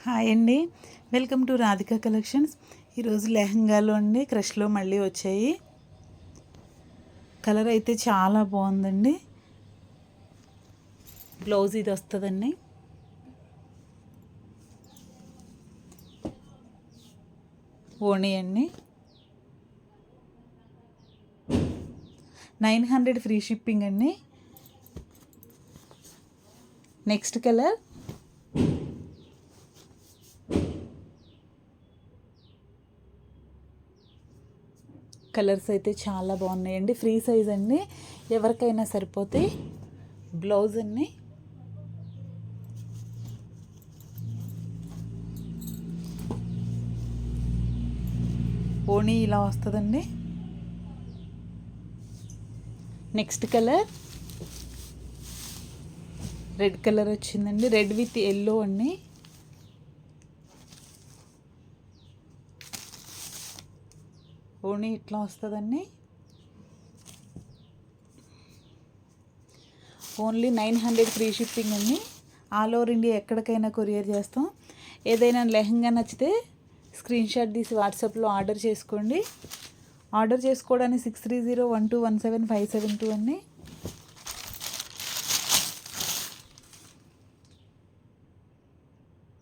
Hi అండి, welcome to Radhika collections. ఈరోజు లెహంగాలో అండి క్రష్లో మళ్ళీ వచ్చాయి. కలర్ అయితే చాలా బాగుందండి. బ్లౌజ్ ఇది వస్తుందండి. ఓణి అండి 900 ఫ్రీ షిప్పింగ్ అండి. నెక్స్ట్ కలర్ కలర్స్ అయితే చాలా బాగున్నాయండి. ఫ్రీ సైజ్ అండి, ఎవరికైనా సరిపోతాయి. బ్లౌజ్ అండి ఓణి ఇలా వస్తుందండి. నెక్స్ట్ కలర్ రెడ్ కలర్ వచ్చిందండి, రెడ్ విత్ ఎల్లో అండి. ఓణి ఇట్లా వస్తుందండి. ఓన్లీ 900 ఫ్రీ షిప్పింగ్ అండి. ఆల్ ఓవర్ ఇండియా ఎక్కడికైనా కొరియర్ చేస్తాం. ఏదైనా లెహంగా నచ్చితే స్క్రీన్ షాట్ తీసి వాట్సాప్లో ఆర్డర్ చేసుకోండి. ఆర్డర్ చేసుకోవడానికి 6301217572 అండి.